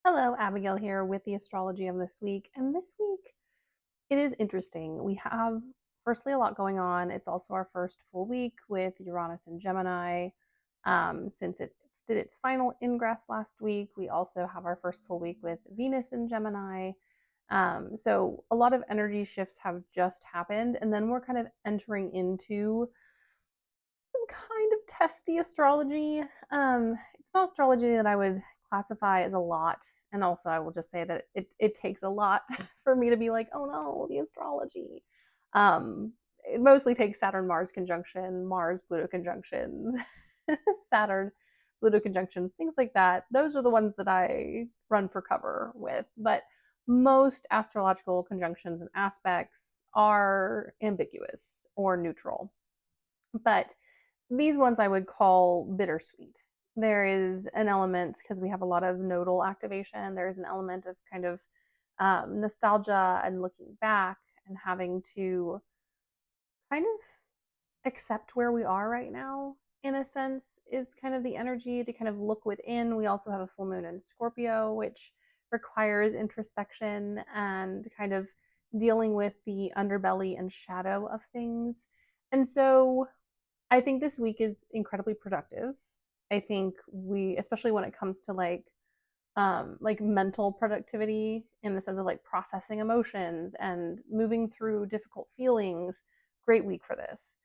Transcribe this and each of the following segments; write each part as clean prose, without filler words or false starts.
Hello, Abigail here with the astrology of this week. And this week, it is interesting. We have, firstly, a lot going on. It's also our first full week with Uranus and Gemini. Since it did its final ingress last week, we also have our first full week with Venus and Gemini. So a lot of energy shifts have just happened. And then we're kind of entering into some kind of testy astrology. It's not astrology that I would classify as a lot. And also, I will just say that it takes a lot for me to be like, oh no, the astrology. Um, it mostly takes Saturn Mars conjunction, Mars Pluto conjunctions, Saturn Pluto conjunctions, things like that. Those are the ones that I run for cover with. But most astrological conjunctions and aspects are ambiguous or neutral. But these ones I would call bittersweet. There is an element, because we have a lot of nodal activation, there's an element of kind of nostalgia and looking back and having to kind of accept where we are right now, in a sense, is kind of the energy to kind of look within. We also have a full moon in Scorpio, which requires introspection and kind of dealing with the underbelly and shadow of things. And so I think this week is incredibly productive. I think we, especially when it comes to like mental productivity in the sense of like processing emotions and moving through difficult feelings, great week for this.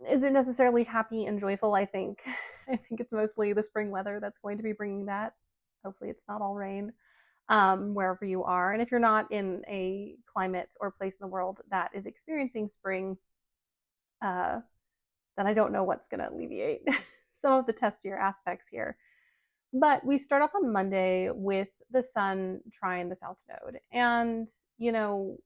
Is it necessarily happy and joyful? I think I think it's mostly the spring weather that's going to be bringing that. Hopefully it's not all rain wherever you are. And if you're not in a climate or place in the world that is experiencing spring, uh, then I don't know what's going to alleviate some of the testier aspects here. But we start off on Monday with the sun trine the south node. And, you know,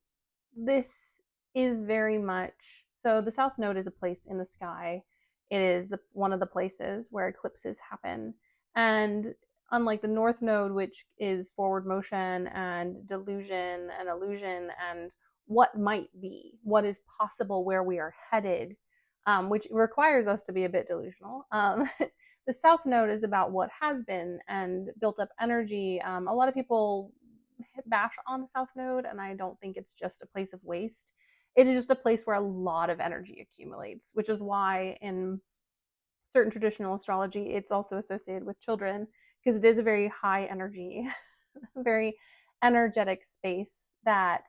this is very much so the south node is a place in the sky. It is one of the places where eclipses happen. And unlike the north node, which is forward motion and delusion and illusion and what might be, what is possible, where we are headed, which requires us to be a bit delusional. The south node is about what has been and built up energy. A lot of people bash on the south node, and I don't think it's just a place of waste. It is just a place where a lot of energy accumulates, which is why in certain traditional astrology it's also associated with children, because it is a very high energy, very energetic space that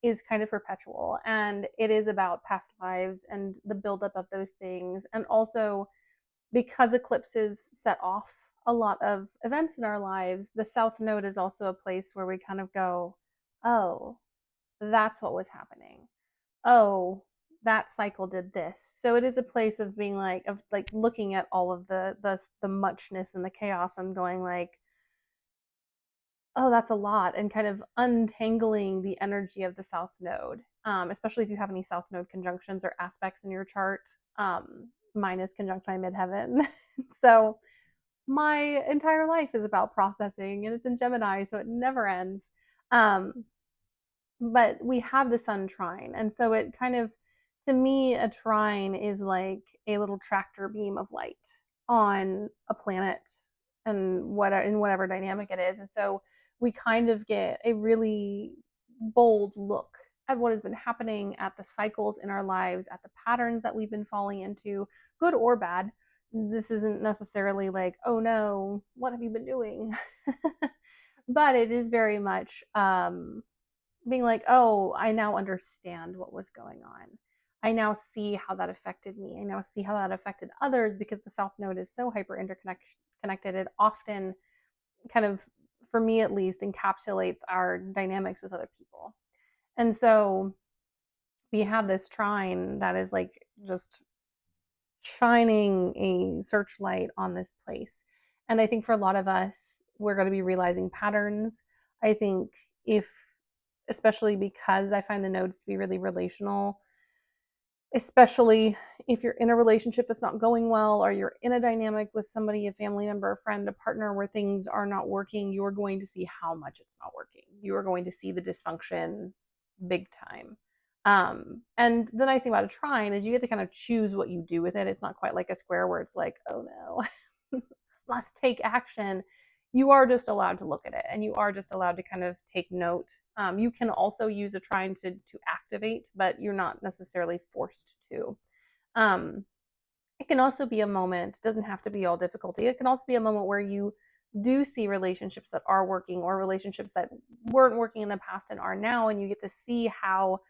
is kind of perpetual, and it is about past lives and the buildup of those things. And also, because eclipses set off a lot of events in our lives, the south node is also a place where we kind of go, oh, that's what was happening. Oh, that cycle did this. So it is a place of being like, of like looking at all of the muchness and the chaos and going like, oh, that's a lot, and kind of untangling the energy of the south node, especially if you have any south node conjunctions or aspects in your chart. Mine is conjunct my midheaven. So my entire life is about processing, and it's in Gemini, so it never ends. Um, but we have the sun trine, and so it kind of, to me, a trine is like a little tractor beam of light on a planet, and whatever dynamic it is. And so we kind of get a really bold look at what has been happening, at the cycles in our lives, at the patterns that we've been falling into, good or bad. This isn't necessarily like, oh no, what have you been doing? But it is very much being like, oh, I now understand what was going on. I now see how that affected me. I now see how that affected others, because the South Node is so hyper interconnected. It often kind of, for me at least, encapsulates our dynamics with other people. And so we have this trine that is like just shining a searchlight on this place. And I think for a lot of us, we're going to be realizing patterns. I think if, especially because I find the nodes to be really relational, especially if you're in a relationship that's not going well, or you're in a dynamic with somebody, a family member, a friend, a partner, where things are not working, you're going to see how much it's not working. You are going to see the dysfunction big time. And the nice thing about a trine is you get to kind of choose what you do with it. It's not quite like a square where it's like, oh no, must take action. you are just allowed to look at it, and you are just allowed to kind of take note. You can also use a trine to activate, but you're not necessarily forced to. Um, it can also be a moment, doesn't have to be all difficulty. It can also be a moment where you do see relationships that are working, or relationships that weren't working in the past and are now, and you get to see how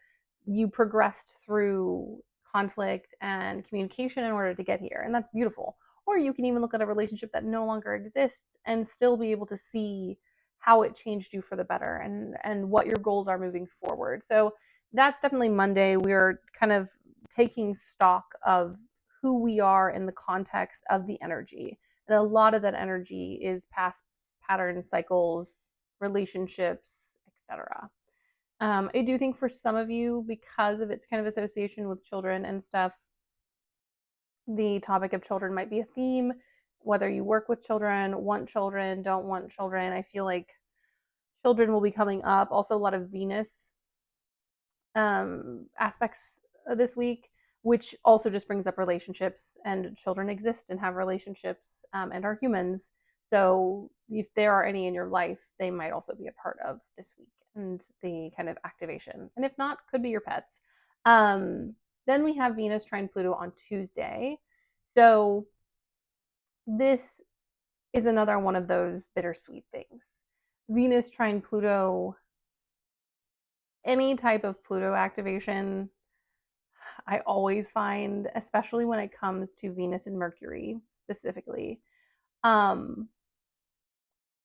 you progressed through conflict and communication in order to get here. And that's beautiful. Or you can even look at a relationship that no longer exists and still be able to see how it changed you for the better, and what your goals are moving forward. So that's definitely Monday. We're kind of taking stock of who we are in the context of the energy. And a lot of that energy is past patterns, cycles, relationships, etc. I do think for some of you, because of its kind of association with children and stuff, the topic of children might be a theme. Whether you work with children, want children, don't want children, I feel like children will be coming up. Also, a lot of Venus aspects this week, which also just brings up relationships. And children exist and have relationships, and are humans. So if there are any in your life, they might also be a part of this week and the kind of activation. And if not, could be your pets. Then we have Venus trine Pluto on Tuesday. So this is another one of those bittersweet things. Venus trine Pluto, any type of Pluto activation, I always find, especially when it comes to Venus and Mercury specifically, um,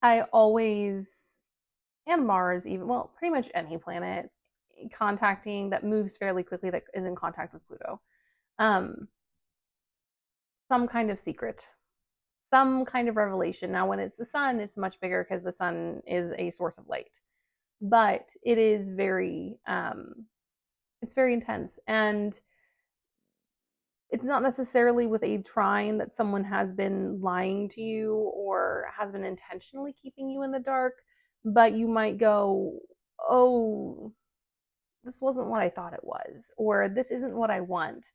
I always, and Mars even, well, pretty much any planet contacting that moves fairly quickly that is in contact with Pluto, um, some kind of secret, some kind of revelation. Now, when it's the sun, it's much bigger because the sun is a source of light, but it is very, it's very intense. And it's not necessarily with a trine that someone has been lying to you or has been intentionally keeping you in the dark, but you might go, oh, this wasn't what I thought it was, or this isn't what I want.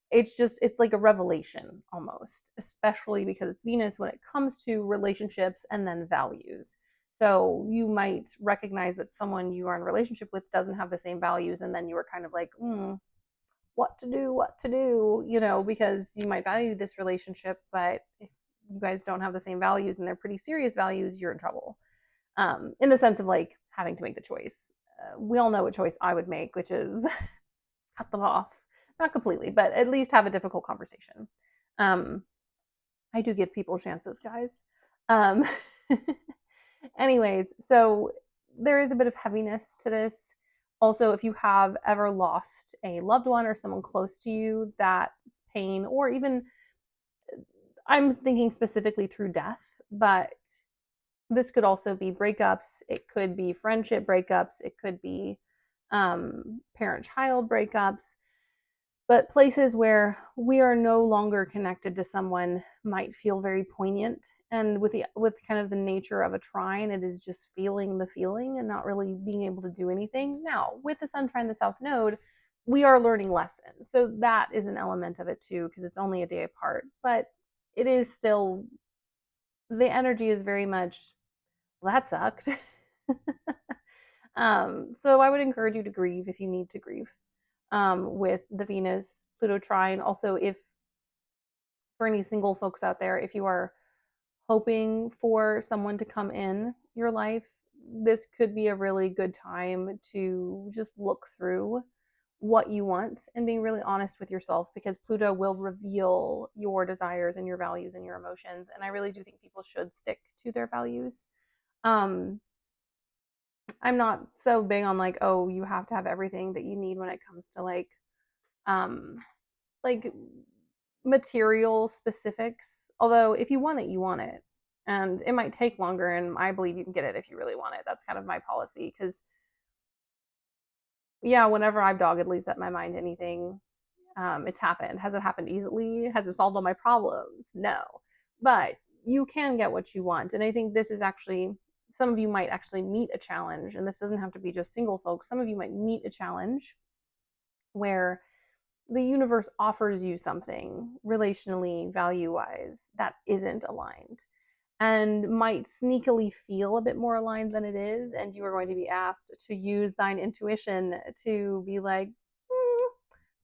It's like a revelation almost, especially because it's Venus when it comes to relationships and then values. So you might recognize that someone you are in a relationship with doesn't have the same values, and then you were kind of like, what to do, because you might value this relationship, but if you guys don't have the same values and they're pretty serious values, you're in trouble. In the sense of like having to make the choice. We all know what choice I would make, which is cut them off. Not completely, but at least have a difficult conversation. Um, I do give people chances, guys. Um, anyways, so there is a bit of heaviness to this. Also, if you have ever lost a loved one or someone close to you, that's pain, or even I'm thinking specifically through death, but this could also be breakups. It could be friendship breakups. It could be parent child breakups. But places where we are no longer connected to someone might feel very poignant. And with kind of the nature of a trine, it is just feeling the feeling and not really being able to do anything. Now, with the sun trine the south node, we are learning lessons. So that is an element of it too, because it's only a day apart. But it is still, the energy is very much, well, that sucked. So I would encourage you to grieve if you need to grieve, with the Venus Pluto trine. Also, if for any single folks out there, if you are hoping for someone to come in your life, this could be a really good time to just look through what you want and being really honest with yourself, because Pluto will reveal your desires and your values and your emotions. And I really do think people should stick to their values. Um, I'm not so big on like, oh, you have to have everything that you need when it comes to um like material specifics. Although if you want it, you want it. And it might take longer, and I believe you can get it if you really want it. That's kind of my policy, cuz yeah, whenever I've doggedly set my mind to anything, it's happened. Has it happened easily? Has it solved all my problems? No. But you can get what you want. And I think this is actually, some of you might actually meet a challenge, and this doesn't have to be just single folks. Some of you might meet a challenge where the universe offers you something relationally, value wise, that isn't aligned. and might sneakily feel a bit more aligned than it is. And you are going to be asked to use thine intuition to be like,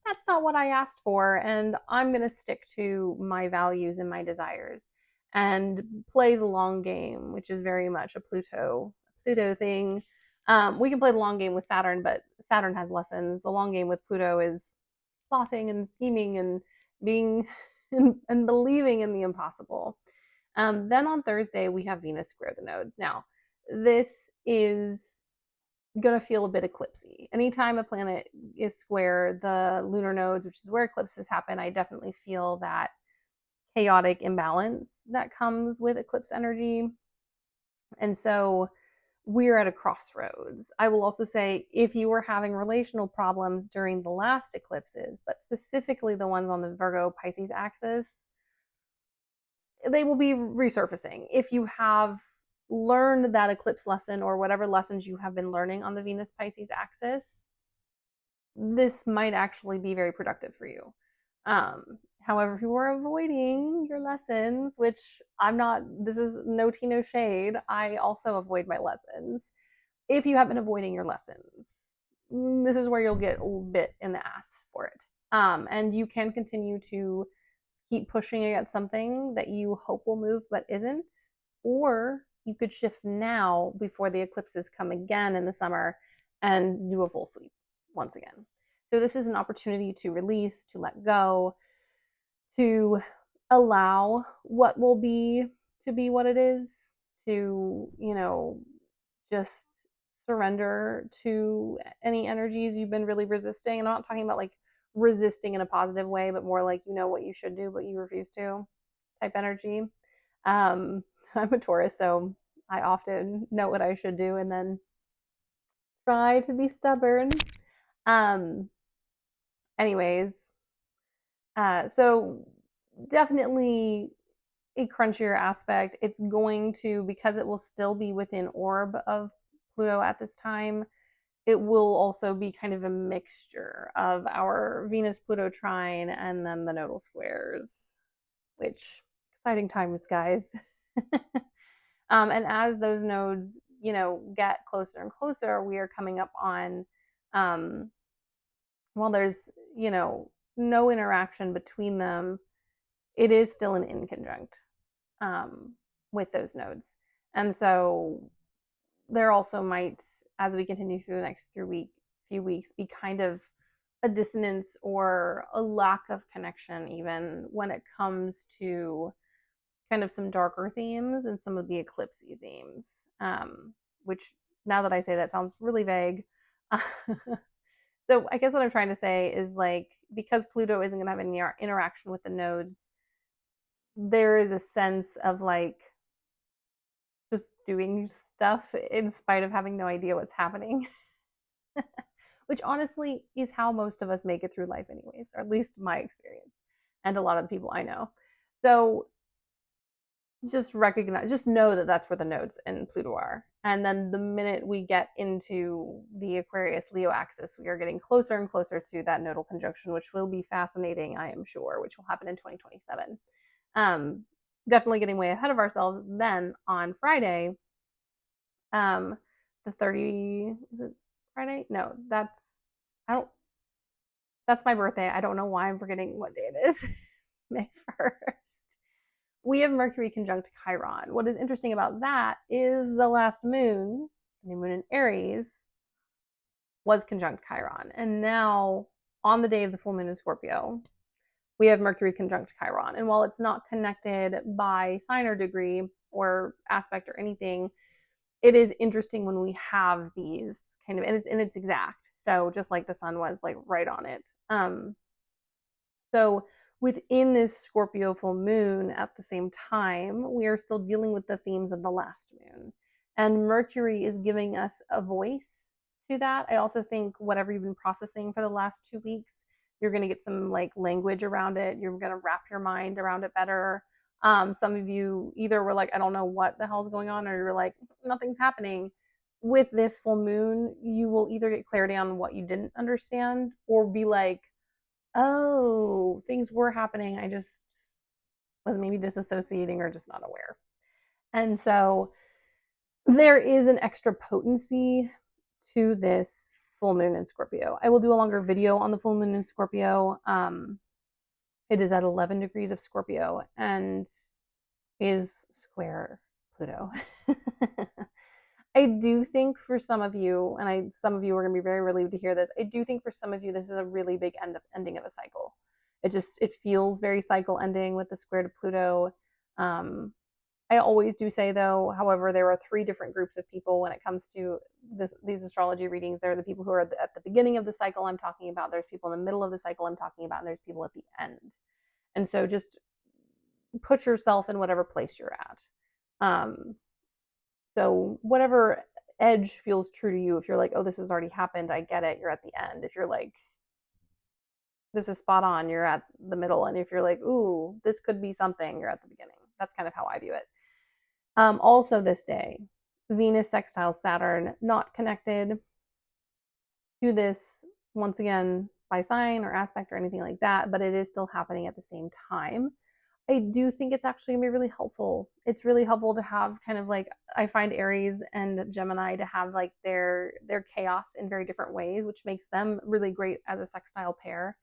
that's not what I asked for. And I'm going to stick to my values and my desires and play the long game, which is very much a Pluto thing. We can play the long game with Saturn, but Saturn has lessons. The long game with Pluto is plotting and scheming and being and believing in the impossible. Then on Thursday, we have Venus square the nodes. Now, this is going to feel a bit eclipsy. Anytime a planet is square the lunar nodes, which is where eclipses happen, I definitely feel that chaotic imbalance that comes with eclipse energy. And so we're at a crossroads. I will also say if you were having relational problems during the last eclipses, but specifically the ones on the Virgo Pisces axis, they will be resurfacing. If you have learned that eclipse lesson or whatever lessons you have been learning on the Venus Pisces axis, this might actually be very productive for you. However, if you are avoiding your lessons, which I'm not, this is no tea, no shade, I also avoid my lessons. If you have been avoiding your lessons, this is where you'll get a bit in the ass for it. And you can continue to keep pushing against something that you hope will move but isn't, or you could shift now before the eclipses come again in the summer and do a full sweep once again. So this is an opportunity to release, to let go, to allow what will be to be what it is, to, just surrender to any energies you've been really resisting. And I'm not talking about like resisting in a positive way, but more like you know what you should do, but you refuse to type energy. I'm a Taurus, so I often know what I should do and then try to be stubborn. Um, anyways, so definitely a crunchier aspect. It's going to, because it will still be within orb of Pluto at this time, it will also be kind of a mixture of our Venus Pluto trine and then the nodal squares, which exciting times, guys. And as those nodes, get closer and closer, we are coming up on, well, there's, no interaction between them. It is still an inconjunct with those nodes. And so there also might, as we continue through the next few weeks, be kind of a dissonance or a lack of connection, even when it comes to kind of some darker themes and some of the eclipsy themes, which now that I say that sounds really vague. So I guess what I'm trying to say is like, because Pluto isn't going to have any interaction with the nodes, there is a sense of like just doing stuff in spite of having no idea what's happening, which honestly is how most of us make it through life, anyways, or at least my experience and a lot of the people I know. So just know that that's where the nodes in Pluto are. And then the minute we get into the Aquarius Leo axis, we are getting closer and closer to that nodal conjunction, which will be fascinating, I am sure, which will happen in 2027. Definitely getting way ahead of ourselves. Then on Friday, the 30, is it Friday? No, I don't, that's my birthday. I don't know why I'm forgetting what day it is. May 1st. We have Mercury conjunct Chiron. What is interesting about that is the last moon, new moon in Aries, was conjunct Chiron. And now, on the day of the full moon in Scorpio, we have Mercury conjunct Chiron. And while it's not connected by sign or degree or aspect or anything, it is interesting when we have these kind of, and it's exact. So just like the sun was like right on it. So within this Scorpio full moon at the same time, we are still dealing with the themes of the last moon. And Mercury is giving us a voice to that. I also think whatever you've been processing for the last 2 weeks, you're going to get some like language around it. You're going to wrap your mind around it better. Some of you either were like, I don't know what the hell's going on, or you're like, nothing's happening. With this full moon, you will either get clarity on what you didn't understand or be like, oh, things were happening. I just was maybe disassociating or just not aware. And so there is an extra potency to this full moon in Scorpio. I will do a longer video on the full moon in Scorpio. It is at 11 degrees of Scorpio and is square Pluto. I do think for some of you, and some of you are going to be very relieved to hear this. I do think for some of you, this is a really big ending of a cycle. It feels very cycle ending with the square to Pluto. I always do say though, however, there are three different groups of people when it comes to these astrology readings. There are the people who are at the beginning of the cycle I'm talking about. There's people in the middle of the cycle I'm talking about, and there's people at the end. And so just put yourself in whatever place you're at. So whatever edge feels true to you. If you're like, oh, this has already happened, I get it, you're at the end. If you're like, this is spot on, you're at the middle. And if you're like, ooh, this could be something, you're at the beginning. That's kind of how I view it. Also this day, Venus sextile Saturn, not connected to this once again by sign or aspect or anything like that, but it is still happening at the same time. I do think it's actually gonna be really helpful. It's really helpful to have kind of like, I find Aries and Gemini to have like their chaos in very different ways, which makes them really great as a sextile pair.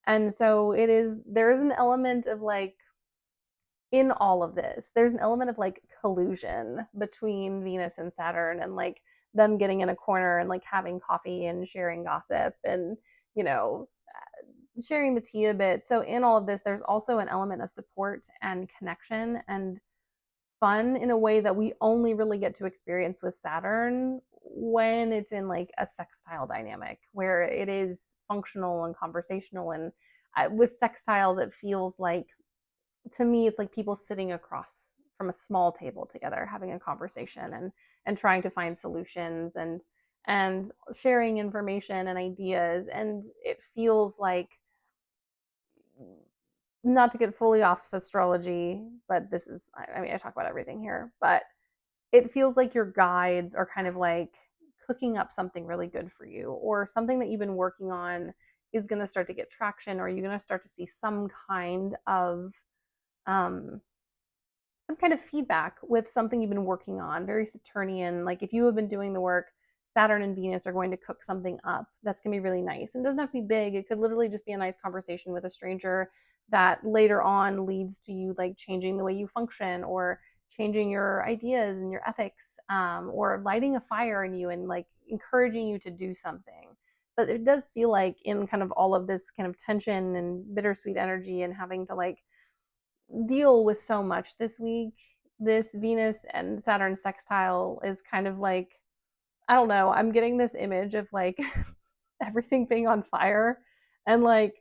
And so there is an element of like, in all of this, there's an element of like collusion between Venus and Saturn, and like them getting in a corner and like having coffee and sharing gossip and, you know, sharing the tea a bit. So in all of this, there's also an element of support and connection and fun in a way that we only really get to experience with Saturn when it's in like a sextile dynamic where it is functional and conversational. And with sextiles, it feels like, to me, it's like people sitting across from a small table together having a conversation and trying to find solutions and sharing information and ideas. And it feels like, not to get fully off astrology, but this is, I mean, I talk about everything here, but it feels like your guides are kind of like cooking up something really good for you, or something that you've been working on is going to start to get traction, or you're going to start to see um, some kind of feedback with something you've been working on. Very Saturnian. Like if you have been doing the work, Saturn and Venus are going to cook something up that's going to be really nice. And it doesn't have to be big. It could literally just be a nice conversation with a stranger that later on leads to you like changing the way you function, or changing your ideas and your ethics, or lighting a fire in you and like encouraging you to do something. But it does feel like, in kind of all of this kind of tension and bittersweet energy and having to like deal with so much this week, this Venus and Saturn sextile is kind of like, I don't know, I'm getting this image of like everything being on fire, and like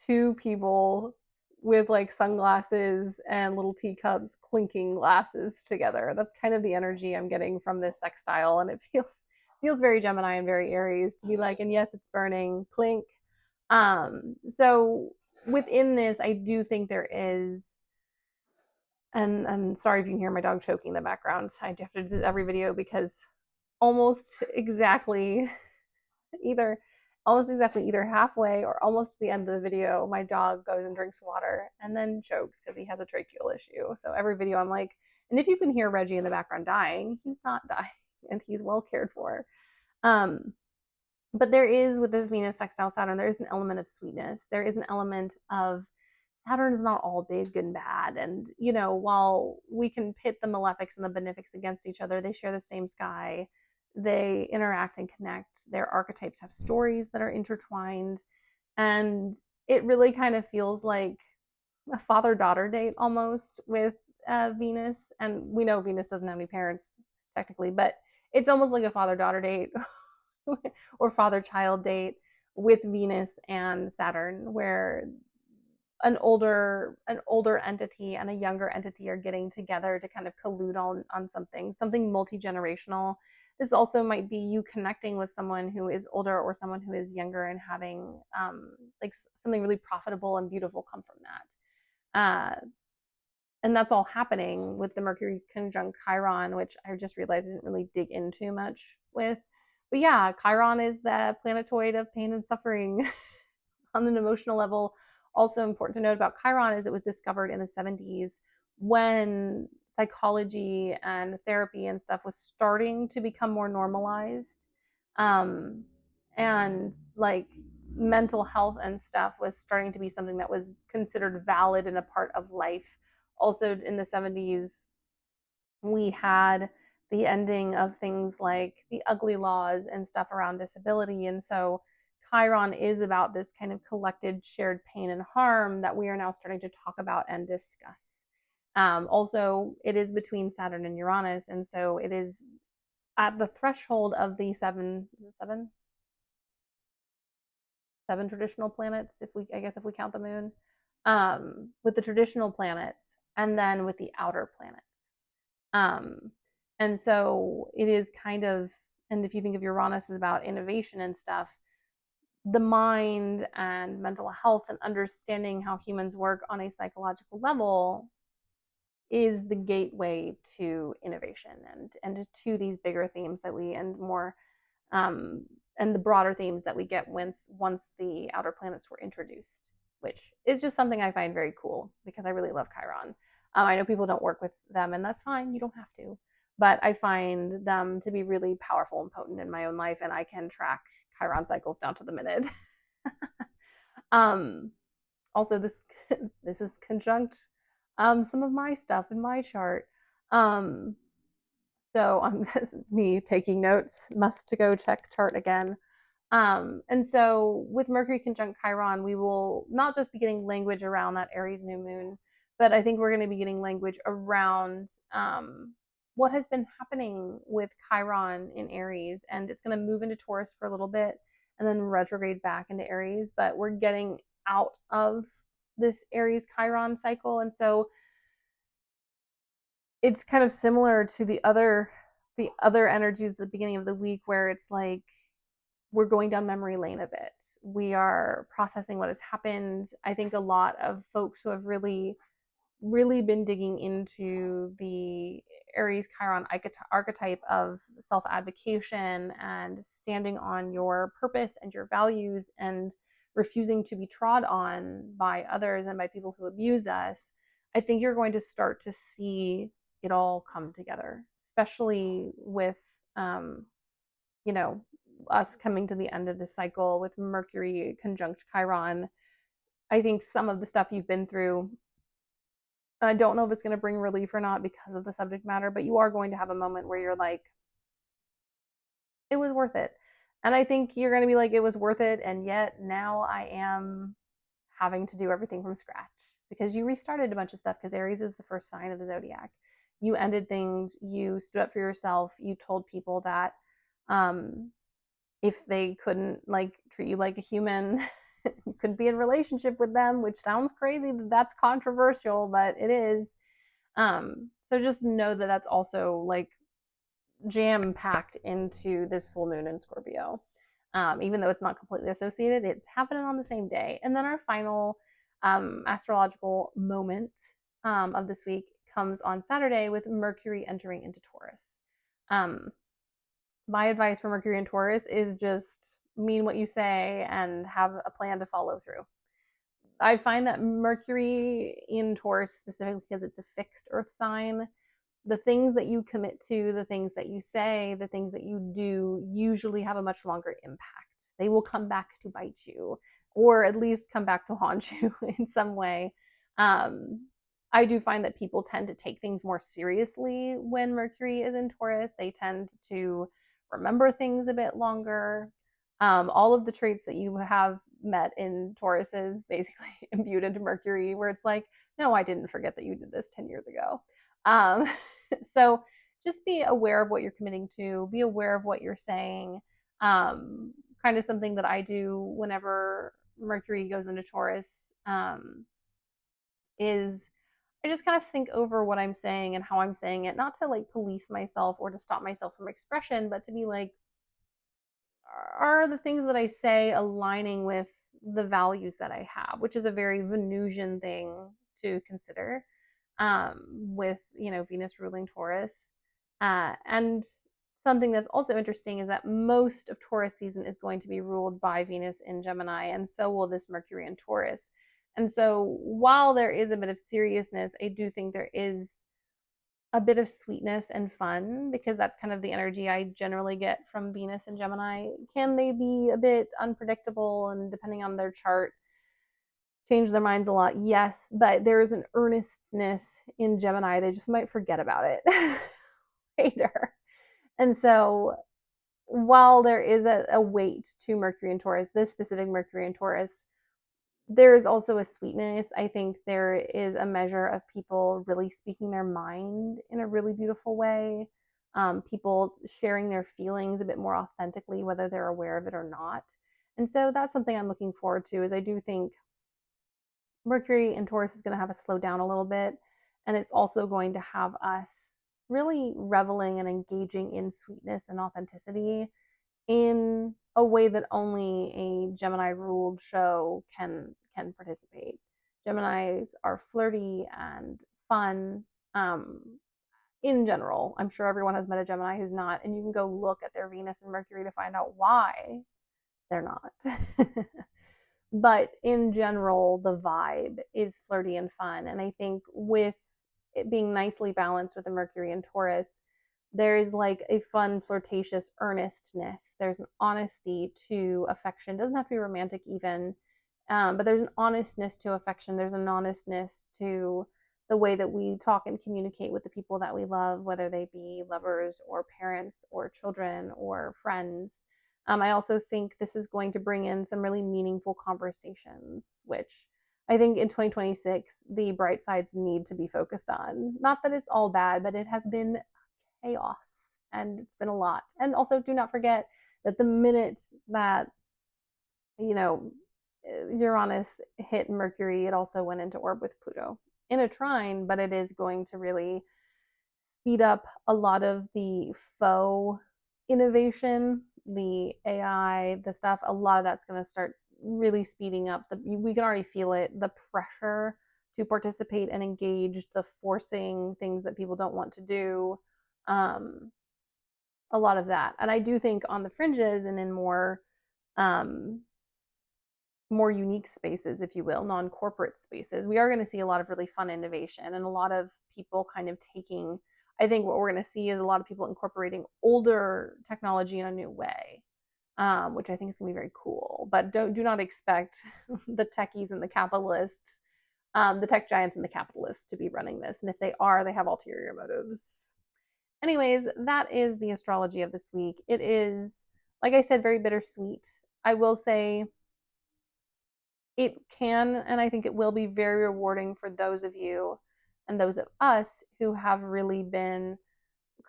two people with like sunglasses and little teacups clinking glasses together. That's kind of the energy I'm getting from this sextile, and it feels very Gemini and very Aries to be like, and yes, it's burning, clink. So within this, I do think there is, and I'm sorry if you can hear my dog choking in the background. I have to do this every video because almost exactly either either halfway or almost to the end of the video, my dog goes and drinks water and then chokes because he has a tracheal issue. So every video I'm like, and if you can hear Reggie in the background dying, he's not dying and he's well cared for. Um, but there is, with this Venus sextile Saturn, there is an element of sweetness. There is an element of, Saturn is not all big and bad. And, you know, while we can pit the malefics and the benefics against each other, they share the same sky. They interact and connect. Their archetypes have stories that are intertwined. And it really kind of feels like a father daughter date almost with Venus. And we know Venus doesn't have any parents technically, but it's almost like a father daughter date or father child date with Venus and Saturn, where an older entity and a younger entity are getting together to kind of collude on something multi-generational. This also might be you connecting with someone who is older or someone who is younger, and having like something really profitable and beautiful come from that. And that's all happening with the Mercury conjunct Chiron, which I just realized I didn't really dig into much with. But yeah, Chiron is the planetoid of pain and suffering on an emotional level. Also important to note about Chiron is it was discovered in the 70s when psychology and therapy and stuff was starting to become more normalized. Um, and like mental health and stuff was starting to be something that was considered valid and a part of life. Also, in the 70s, we had the ending of things like the ugly laws and stuff around disability. And so Chiron is about this kind of collected shared pain and harm that we are now starting to talk about and discuss. Also, it is between Saturn and Uranus. And so it is at the threshold of the seven traditional planets, if we, I guess, if we count the moon, with the traditional planets and then with the outer planets. Um, and so it is kind of, and if you think of Uranus as about innovation and stuff, the mind and mental health and understanding how humans work on a psychological level is the gateway to innovation and to these bigger themes that we and more um, and the broader themes that we get once the outer planets were introduced, which is just something I find very cool because I really love Chiron. I know people don't work with them, and that's fine. You don't have to, but I find them to be really powerful and potent in my own life, and I can track Chiron cycles down to the minute. um, Also, this is conjunct some of my stuff in my chart. Um, so I'm me taking notes. Must to go check chart again. And so with Mercury conjunct Chiron, we will not just be getting language around that Aries new moon, but I think we're going to be getting language around what has been happening with Chiron in Aries. And it's going to move into Taurus for a little bit and then retrograde back into Aries. But we're getting out of this Aries Chiron cycle. And so it's kind of similar to the other energies at the beginning of the week where it's like we're going down memory lane a bit. We are processing what has happened. I think a lot of folks who have really, really been digging into the Aries Chiron archetype of self advocation and standing on your purpose and your values and refusing to be trod on by others and by people who abuse us. I think you're going to start to see it all come together, especially with um, you know, us coming to the end of the cycle with Mercury conjunct Chiron. I think some of the stuff you've been through, I don't know if it's going to bring relief or not because of the subject matter, but you are going to have a moment where you're like, it was worth it. And I think you're going to be like, it was worth it. And yet now I am having to do everything from scratch because you restarted a bunch of stuff because Aries is the first sign of the zodiac. You ended things, you stood up for yourself, you told people that um, if they couldn't like treat you like a human, you couldn't be in relationship with them, which sounds crazy that that's controversial, but it is. So just know that that's also like jam packed into this full moon in Scorpio. Even though it's not completely associated, it's happening on the same day. And then our final astrological moment of this week comes on Saturday with Mercury entering into Taurus. Um, my advice for Mercury and Taurus is just mean what you say and have a plan to follow through. I find that Mercury in Taurus, specifically because it's a fixed earth sign, the things that you commit to, the things that you say, the things that you do usually have a much longer impact. They will come back to bite you, or at least come back to haunt you in some way. Um, I do find that people tend to take things more seriously when Mercury is in Taurus. They tend to remember things a bit longer. All of the traits that you have met in Taurus is basically imbued into Mercury, where it's like, no, I didn't forget that you did this 10 years ago. Um, so just be aware of what you're committing to, be aware of what you're saying. Um, Kind of something that I do whenever Mercury goes into Taurus is I just kind of think over what I'm saying and how I'm saying it, not to like police myself or to stop myself from expression, but to be like, are the things that I say aligning with the values that I have, which is a very Venusian thing to consider with, Venus ruling Taurus. And something that's also interesting is that most of Taurus season is going to be ruled by Venus in Gemini, and so will this Mercury in Taurus. And so while there is a bit of seriousness, I do think there is a bit of sweetness and fun, because that's kind of the energy I generally get from Venus and Gemini. Can they be a bit unpredictable and, depending on their chart, change their minds a lot? Yes, but there is an earnestness in Gemini. They just might forget about it later. And so, while there is a weight to Mercury and Taurus, this specific Mercury and Taurus, there is also a sweetness. I think there is a measure of people really speaking their mind in a really beautiful way. People sharing their feelings a bit more authentically, whether they're aware of it or not. And so that's something I'm looking forward to. Is I do think Mercury and Taurus is going to have us slow down a little bit, and it's also going to have us really reveling and engaging in sweetness and authenticity in a way that only a Gemini ruled show can participate. Geminis are flirty and fun, um, in general. I'm sure everyone has met a Gemini who's not, and you can go look at their Venus and Mercury to find out why they're not. But in general, the vibe is flirty and fun. And I think with it being nicely balanced with the Mercury and Taurus, there is like a fun, flirtatious earnestness. There's an honesty to affection. It doesn't have to be romantic, even, but there's an honestness to affection. There's an honestness to the way that we talk and communicate with the people that we love, whether they be lovers or parents or children or friends. I also think this is going to bring in some really meaningful conversations, which I think in 2026, the bright sides need to be focused on. Not that it's all bad, but it has been chaos and it's been a lot. And also, do not forget that the minute that, you know, Uranus hit Mercury, it also went into orb with Pluto in a trine, but it is going to really speed up a lot of the faux innovation, the AI, the stuff. A lot of that's going to start really speeding up. We can already feel it, the pressure to participate and engage, the forcing things that people don't want to do. Um, a lot of that. And I do think on the fringes and in um, more unique spaces, if you will, non-corporate spaces, we are going to see a lot of really fun innovation and a lot of people kind of taking, I think what we're going to see is a lot of people incorporating older technology in a new way, which I think is going to be very cool. But do not expect the techies and the capitalists, the tech giants and the capitalists to be running this. And if they are, they have ulterior motives. Anyways, that is the astrology of this week. It is, like I said, very bittersweet. I will say it can, and I think it will be very rewarding for those of you and those of us who have really been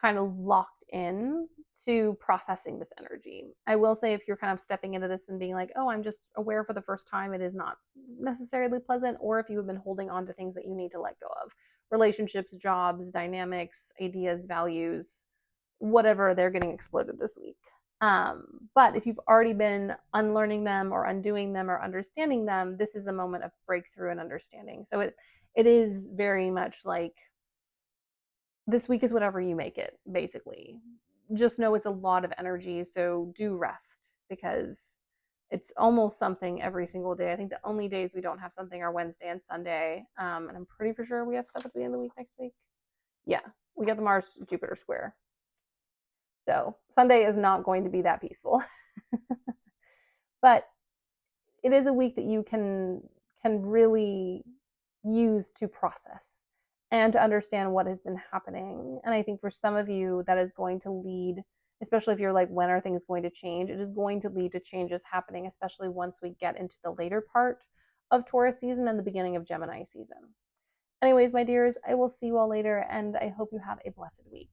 kind of locked in to processing this energy. I will say, if you're kind of stepping into this and being like, oh, I'm just aware for the first time, it is not necessarily pleasant, or if you have been holding on to things that you need to let go of, relationships, jobs, dynamics, ideas, values, whatever, they're getting exploded this week. But if you've already been unlearning them or undoing them or understanding them, this is a moment of breakthrough and understanding. So it is very much like this week is whatever you make it, basically. Just know it's a lot of energy, so do rest, because it's almost something every single day. I think the only days we don't have something are Wednesday and Sunday, and I'm pretty for sure we have stuff at the end of the week next week. Yeah, we got the Mars Jupiter square. So Sunday is not going to be that peaceful. But it is a week that you can really use to process and to understand what has been happening. And I think for some of you, that is going to lead, especially if you're like, when are things going to change? It is going to lead to changes happening, especially once we get into the later part of Taurus season and the beginning of Gemini season. Anyways, my dears, I will see you all later, and I hope you have a blessed week.